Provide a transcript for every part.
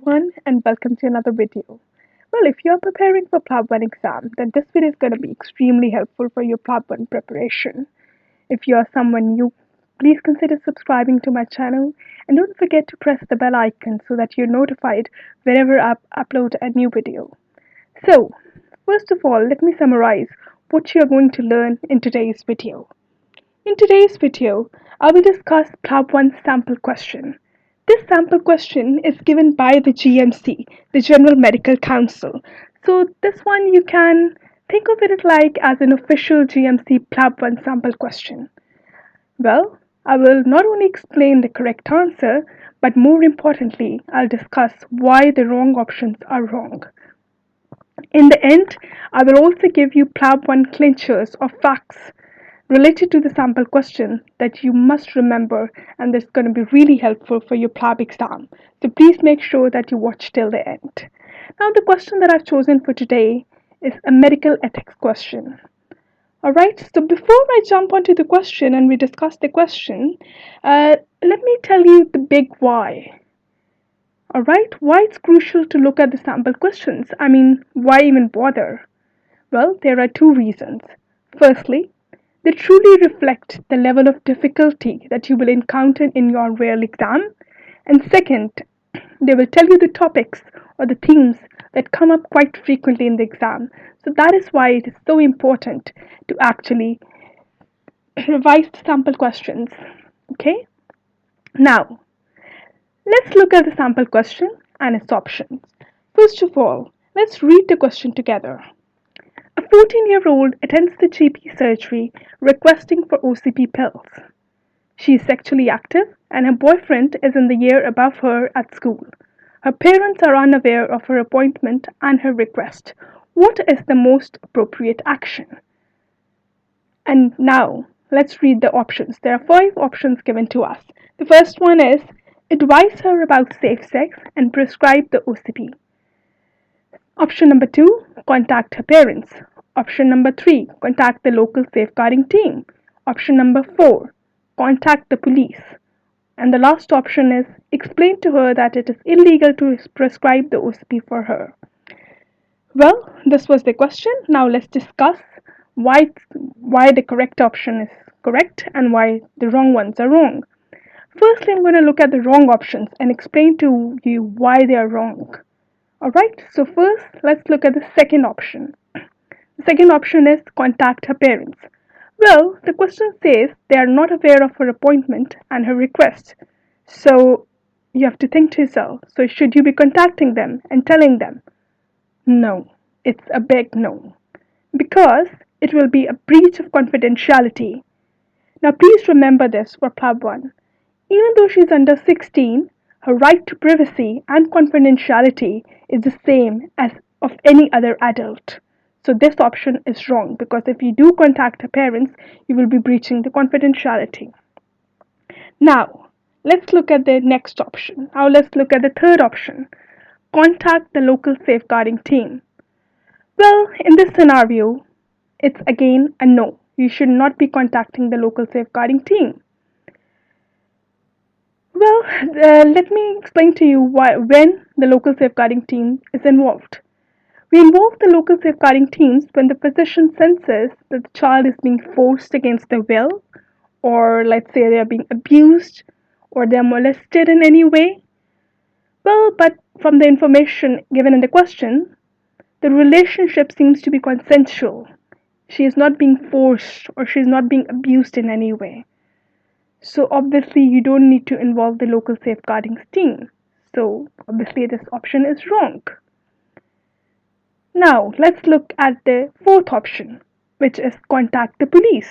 everyone, and welcome to another video. Well, if you're preparing for PLAB 1 exam, then this video is going to be extremely helpful for your PLAB 1 preparation. If you're someone new, please consider subscribing to my channel and don't forget to press the bell icon so that you're notified whenever I upload a new video. So, first of all, let me summarize what you're going to learn in today's video. In today's video, I will discuss PLAB 1 sample question. This sample question is given by the GMC, the General Medical Council. So this one you can think of it like as an official GMC PLAB 1 sample question. Well, I will not only explain the correct answer, but more importantly, I'll discuss why the wrong options are wrong. In the end, I will also give you PLAB 1 clinchers or facts related to the sample question that you must remember, and that's going to be really helpful for your PLAB exam. So please make sure that you watch till the end. Now the question that I've chosen for today is a medical ethics question. Alright, so before I jump onto the question and we discuss the question, let me tell you the big why. Alright, why it's crucial to look at the sample questions? I mean, why even bother? Well, there are two reasons. Firstly, they truly reflect the level of difficulty that you will encounter in your real exam. And second, they will tell you the topics or the themes that come up quite frequently in the exam. So that is why it is so important to actually revise the sample questions. Okay? Now, let's look at the sample question and its options. First of all, let's read the question together. A 14-year-old attends the GP surgery requesting for OCP pills. She is sexually active and her boyfriend is in the year above her at school. Her parents are unaware of her appointment and her request. What is the most appropriate action? And now, let's read the options. There are 5 options given to us. The first one is advise her about safe sex and prescribe the OCP. Option number 2, contact her parents. Option number 3, contact the local safeguarding team. Option number 4, contact the police. And the last option is explain to her that it is illegal to prescribe the OCP for her. Well, this was the question. Now let's discuss why the correct option is correct and why the wrong ones are wrong. Firstly, I'm going to look at the wrong options and explain to you why they are wrong. Alright, so first let's look at the second option. The second option is contact her parents. Well, the question says they are not aware of her appointment and her request. So you have to think to yourself, so should you be contacting them and telling them? No, it's a big no. Because it will be a breach of confidentiality. Now please remember this for PLAB 1. Even though she's under 16, her right to privacy and confidentiality is the same as of any other adult. So this option is wrong because if you do contact her parents, you will be breaching the confidentiality. Now, let's look at the next option. Now let's look at the third option. Contact the local safeguarding team. Well, in this scenario, it's again a no. You should not be contacting the local safeguarding team. Well, let me explain to you when the local safeguarding team is involved. We involve the local safeguarding teams when the physician senses that the child is being forced against their will, or let's say they are being abused, or they are molested in any way. Well, but from the information given in the question, the relationship seems to be consensual. She is not being forced or she is not being abused in any way. So obviously you don't need to involve the local safeguarding team. So obviously this option is wrong. Now let's look at the fourth option, which is contact the police.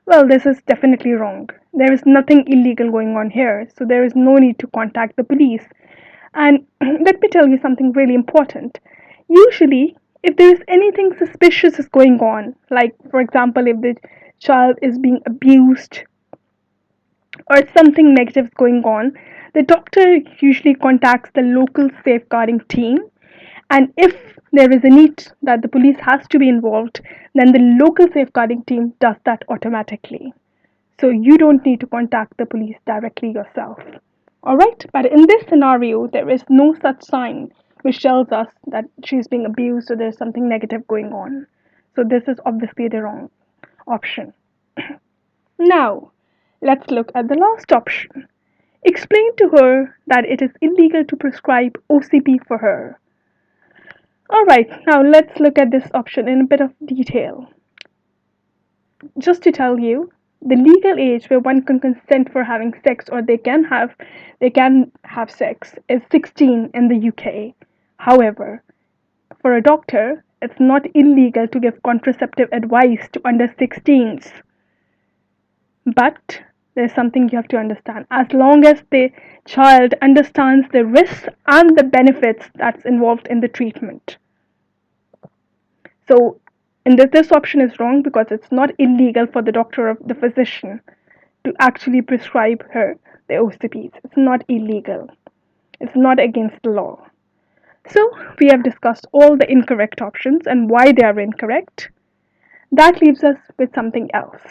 Well, this is definitely wrong. There is nothing illegal going on here, so there is no need to contact the police. And let me tell you something really important. Usually, if there is anything suspicious is going on, like for example, if the child is being abused or something negative is going on, the doctor usually contacts the local safeguarding team. And if there is a need that the police has to be involved, then the local safeguarding team does that automatically. So you don't need to contact the police directly yourself. Alright, but in this scenario, there is no such sign which tells us that she's being abused or there's something negative going on. So this is obviously the wrong option. Now, let's look at the last option. Explain to her that it is illegal to prescribe OCP for her. Alright, now let's look at this option in a bit of detail. Just to tell you, the legal age where one can consent for having sex or they can have sex is 16 in the UK. However, for a doctor, it's not illegal to give contraceptive advice to under 16s. But there's something you have to understand. As long as the child understands the risks and the benefits that's involved in the treatment. So, this option is wrong because it's not illegal for the doctor or the physician to actually prescribe her the OCPs. It's not illegal. It's not against the law. So, we have discussed all the incorrect options and why they are incorrect. That leaves us with something else.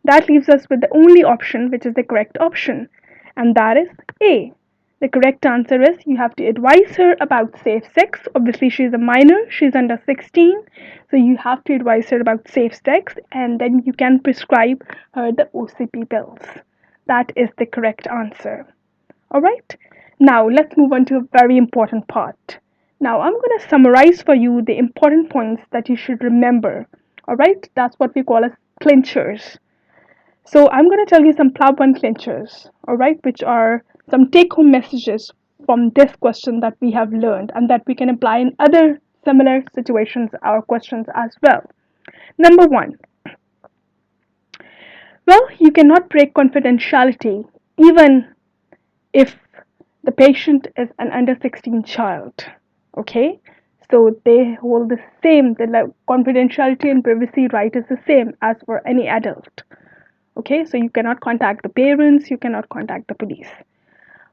That leaves us with the only option which is the correct option, and that is A. The correct answer is you have to advise her about safe sex. Obviously, she's a minor, she's under 16, so you have to advise her about safe sex, and then you can prescribe her the OCP pills. That is the correct answer. Alright, now let's move on to a very important part. Now, I'm going to summarize for you the important points that you should remember. Alright, that's what we call as clinchers. So I'm going to tell you some PLAB1 clinchers, alright, which are some take-home messages from this question that we have learned and that we can apply in other similar situations or questions as well. Number one, well, you cannot break confidentiality even if the patient is an under 16 child, okay? So they hold the same, the confidentiality and privacy right is the same as for any adult. Okay, so you cannot contact the parents, you cannot contact the police.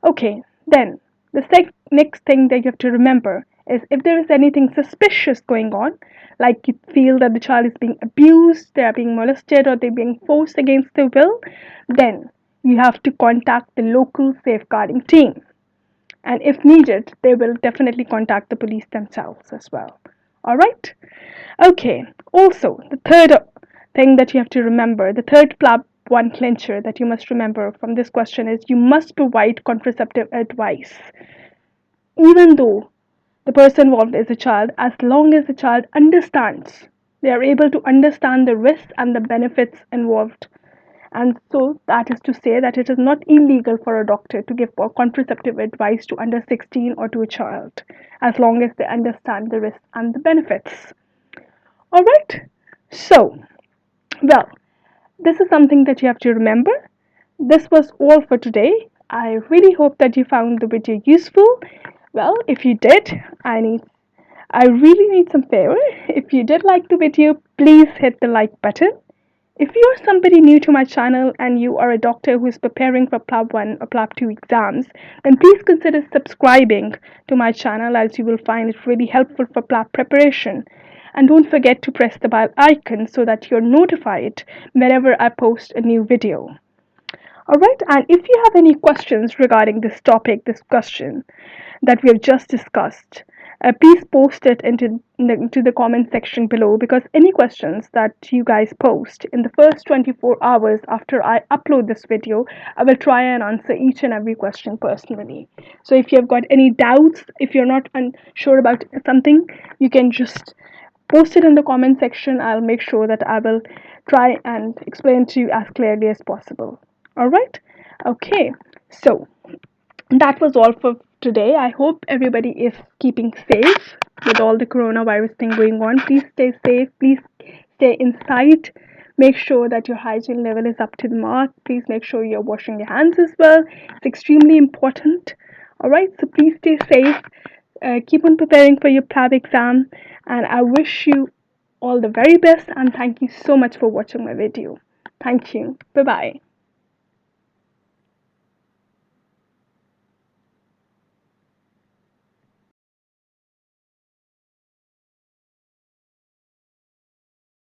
Okay, then the next thing that you have to remember is if there is anything suspicious going on, like you feel that the child is being abused, they are being molested, or they're being forced against their will, then you have to contact the local safeguarding team. And if needed, they will definitely contact the police themselves as well. Alright? Okay, also, the third thing that you have to remember, the third PLAB1 clincher that you must remember from this question is you must provide contraceptive advice. Even though the person involved is a child, as long as the child understands, they are able to understand the risks and the benefits involved. And so that is to say that it is not illegal for a doctor to give contraceptive advice to under 16 or to a child, as long as they understand the risks and the benefits. Alright, so, well, this is something that you have to remember. This was all for today. I really hope that you found the video useful. Well, if you did, I really need some favor. If you did like the video, please hit the like button. If you're somebody new to my channel and you are a doctor who is preparing for PLAB1 or PLAB2 exams, then please consider subscribing to my channel, as you will find it really helpful for PLAB preparation. And don't forget to press the bell icon so that you're notified whenever I post a new video. Alright, and if you have any questions regarding this topic, this question that we have just discussed, please post it into the comment section below, because any questions that you guys post in the first 24 hours after I upload this video, I will try and answer each and every question personally. So if you have got any doubts, if you're not unsure about something, you can just post it in the comment section. I'll make sure that I will try and explain to you as clearly as possible. Alright? Okay, so that was all for today. I hope everybody is keeping safe with all the coronavirus thing going on. Please stay safe. Please stay inside. Make sure that your hygiene level is up to the mark. Please make sure you're washing your hands as well. It's extremely important. Alright, so please stay safe. Keep on preparing for your PLAB exam, and I wish you all the very best, and thank you so much for watching my video. Thank you. Bye bye.